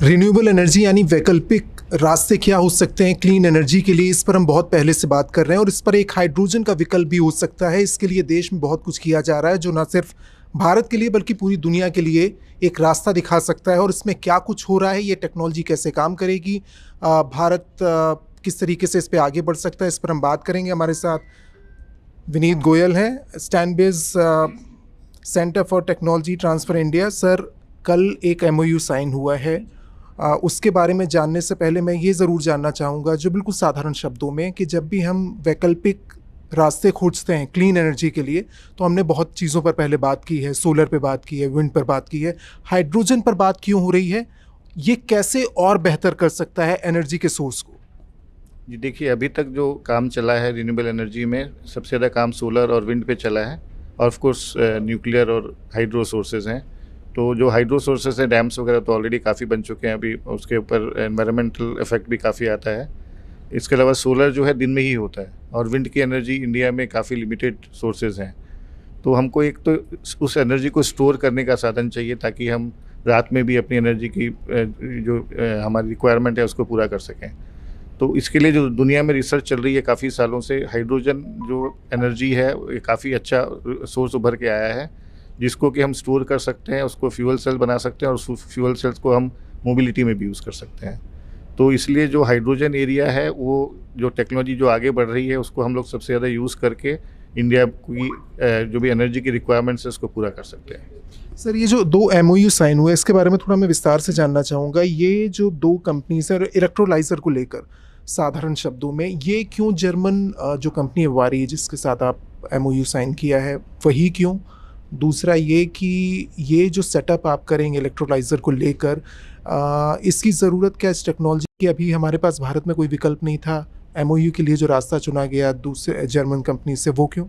Renewable energy यानी वैकल्पिक रास्ते क्या हो सकते हैं क्लीन एनर्जी के लिए, इस पर हम बहुत पहले से बात कर रहे हैं और इस पर एक हाइड्रोजन का विकल्प भी हो सकता है। इसके लिए देश में बहुत कुछ किया जा रहा है जो न सिर्फ भारत के लिए बल्कि पूरी दुनिया के लिए एक रास्ता दिखा सकता है। और इसमें क्या कुछ हो रहा है, ये टेक्नोलॉजी कैसे काम करेगी, भारत किस तरीके से इस पर आगे बढ़ सकता है, इस पर हम बात करेंगे। हमारे साथ विनीत गोयल हैं, Steinbeis center for technology transfer India. Sir, कल एक MOU साइन हुआ है, उसके बारे में जानने से पहले मैं ये ज़रूर जानना चाहूँगा, जो बिल्कुल साधारण शब्दों में, कि जब भी हम वैकल्पिक रास्ते खोजते हैं क्लीन एनर्जी के लिए तो हमने बहुत चीज़ों पर पहले बात की है, सोलर पे बात की है, विंड पर बात की है, हाइड्रोजन पर बात क्यों हो रही है? ये कैसे और बेहतर कर सकता है एनर्जी के सोर्स को? जी देखिए, अभी तक जो काम चला है रिन्यूएबल एनर्जी में, सबसे ज़्यादा काम सोलर और विंड पे चला है और ऑफ कोर्स न्यूक्लियर और हाइड्रो सोर्सेज हैं। तो जो हाइड्रो सोर्सेज हैं, डैम्स वगैरह तो ऑलरेडी काफ़ी बन चुके हैं, अभी उसके ऊपर एनवायरमेंटल इफेक्ट भी काफ़ी आता है। इसके अलावा सोलर जो है दिन में ही होता है और विंड की एनर्जी इंडिया में काफ़ी लिमिटेड सोर्सेज हैं। तो हमको एक तो उस एनर्जी को स्टोर करने का साधन चाहिए ताकि हम रात में भी अपनी एनर्जी की जो हमारी रिक्वायरमेंट है उसको पूरा कर सकें। तो इसके लिए जो दुनिया में रिसर्च चल रही है काफ़ी सालों से, हाइड्रोजन जो एनर्जी है ये काफ़ी अच्छा सोर्स उभर के आया है, जिसको कि हम स्टोर कर सकते हैं, उसको फ्यूल सेल बना सकते हैं और उस फ्यूल सेल्स को हम मोबिलिटी में भी यूज़ कर सकते हैं। तो इसलिए जो हाइड्रोजन एरिया है, वो जो टेक्नोलॉजी जो आगे बढ़ रही है उसको हम लोग सबसे ज़्यादा यूज़ करके इंडिया की जो भी एनर्जी की रिक्वायरमेंट्स है उसको पूरा कर सकते हैं। सर, ये जो 2 MOU साइन हुए इसके बारे में थोड़ा मैं विस्तार से जानना चाहूँगा। ये जो 2 कंपनीज है इलेक्ट्रोलाइज़र को लेकर, साधारण शब्दों में ये क्यों जर्मन जो कंपनी है वारी जिसके साथ आप MOU साइन किया है वही क्यों? दूसरा ये कि ये जो सेटअप आप करेंगे इलेक्ट्रोलाइज़र को लेकर, इसकी ज़रूरत क्या इस टेक्नोलॉजी की? अभी हमारे पास भारत में कोई विकल्प नहीं था, MOU के लिए जो रास्ता चुना गया दूसरे जर्मन कंपनी से, वो क्यों?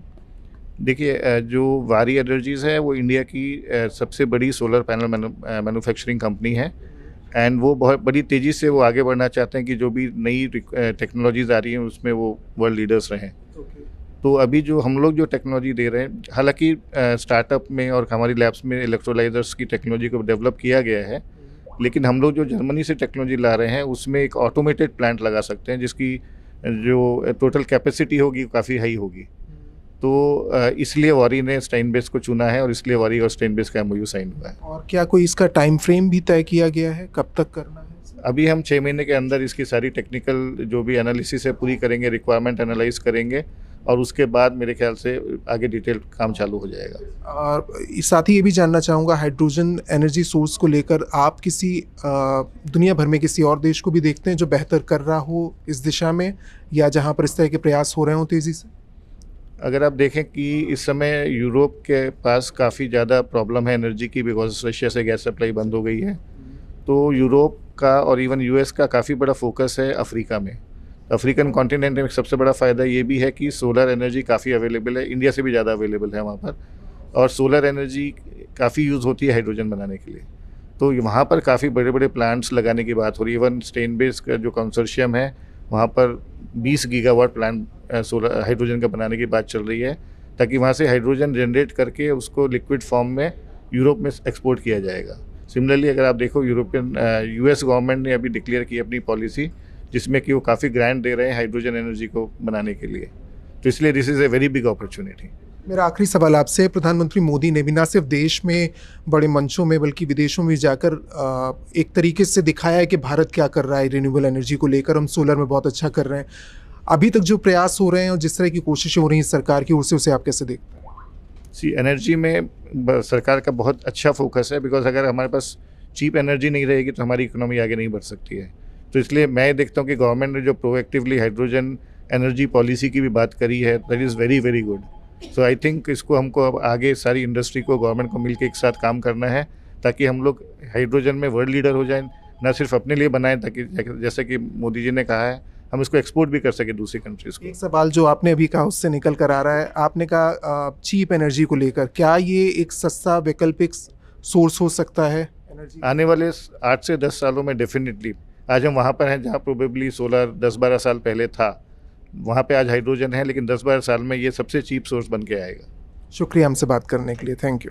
देखिए, जो वारी एनर्जीज़ है वो इंडिया की सबसे बड़ी सोलर पैनल मैन्युफैक्चरिंग कंपनी है एंड वो बहुत बड़ी तेज़ी से वो आगे बढ़ना चाहते हैं कि जो भी नई टेक्नोलॉजीज़ आ रही हैं उसमें वो वर्ल्ड लीडर्स रहें। तो अभी जो हम लोग जो टेक्नोलॉजी दे रहे हैं, हालांकि स्टार्टअप में और हमारी लैब्स में इलेक्ट्रोलाइजर्स की टेक्नोलॉजी को डेवलप किया गया है, लेकिन हम लोग जो जर्मनी से टेक्नोलॉजी ला रहे हैं उसमें एक ऑटोमेटेड प्लांट लगा सकते हैं जिसकी जो टोटल कैपेसिटी होगी काफ़ी हाई होगी। तो इसलिए वारी ने स्टाइनबेस को चुना है और इसलिए वारी और स्टाइनबेस का MOU साइन हुआ है। और क्या कोई इसका टाइम फ्रेम भी तय किया गया है, कब तक करना है? अभी हम 6 महीने के अंदर इसकी सारी टेक्निकल जो भी एनालिसिस है पूरी करेंगे, रिक्वायरमेंट एनालाइज करेंगे और उसके बाद मेरे ख्याल से आगे डिटेल काम चालू हो जाएगा। और साथ ही ये भी जानना चाहूँगा, हाइड्रोजन एनर्जी सोर्स को लेकर आप किसी दुनिया भर में किसी और देश को भी देखते हैं जो बेहतर कर रहा हो इस दिशा में, या जहाँ पर इस तरह के प्रयास हो रहे हों तेज़ी से? अगर आप देखें कि इस समय यूरोप के पास काफ़ी ज़्यादा प्रॉब्लम है एनर्जी की, बिकॉज रशिया से गैस सप्लाई बंद हो गई है। तो यूरोप का और इवन US का काफ़ी बड़ा फोकस है अफ्रीका में। अफ्रीकन कॉन्टिनेंट में सबसे बड़ा फ़ायदा ये भी है कि सोलर एनर्जी काफ़ी अवेलेबल है, इंडिया से भी ज़्यादा अवेलेबल है वहाँ पर, और सोलर एनर्जी काफ़ी यूज़ होती है हाइड्रोजन बनाने के लिए। तो वहाँ पर काफ़ी बड़े बड़े प्लांट्स लगाने की बात हो रही है। इवन स्टेनबेस का जो कंसोर्शियम है वहाँ पर 20 गीगावाट प्लांट सोलर हाइड्रोजन का बनाने की बात चल रही है, ताकि वहाँ से हाइड्रोजन जनरेट करके उसको लिक्विड फॉर्म में यूरोप में एक्सपोर्ट किया जाएगा। सिमिलरली अगर आप देखो US गवर्नमेंट ने अभी डिक्लेयर की अपनी पॉलिसी जिसमें कि वो काफ़ी ग्रांट दे रहे हैं हाइड्रोजन एनर्जी को बनाने के लिए। तो इसलिए this is a very big opportunity. मेरा आखिरी सवाल आपसे, प्रधानमंत्री मोदी ने भी न सिर्फ देश में बड़े मंचों में बल्कि विदेशों में जाकर एक तरीके से दिखाया है कि भारत क्या कर रहा है रिन्यूएबल एनर्जी को लेकर, हम सोलर में बहुत अच्छा कर रहे हैं। अभी तक जो प्रयास हो रहे हैं और जिस तरह की कोशिशें हो रही हैं सरकार की ओर से, उसे आप कैसे देखते हैं? एनर्जी में सरकार का बहुत अच्छा फोकस है, बिकॉज अगर हमारे पास चीप एनर्जी नहीं रहेगी तो हमारी इकोनॉमी आगे नहीं बढ़ सकती है। तो इसलिए मैं देखता हूँ कि गवर्नमेंट ने जो प्रोएक्टिवली हाइड्रोजन एनर्जी पॉलिसी की भी बात करी है, that is very very good. So I think इसको हमको अब आगे सारी इंडस्ट्री को, गवर्नमेंट को मिलकर एक साथ काम करना है ताकि हम लोग हाइड्रोजन में वर्ल्ड लीडर हो जाएं, ना सिर्फ अपने लिए बनाएं, ताकि जैसे कि मोदी जी ने कहा है हम इसको एक्सपोर्ट भी कर सके दूसरी कंट्रीज़ को। एक सवाल जो आपने अभी कहा उससे निकल कर आ रहा है, आपने कहा चीप एनर्जी को लेकर, क्या ये एक सस्ता वैकल्पिक सोर्स हो सकता है एनर्जी? आने वाले 8 से 10 सालों में डेफिनेटली। आज हम वहाँ पर हैं जहाँ प्रोबेबली सोलर 10-12 साल पहले था, वहाँ पे आज हाइड्रोजन है, लेकिन 10-12 साल में ये सबसे चीप सोर्स बन के आएगा। शुक्रिया हमसे बात करने के लिए, थैंक यू।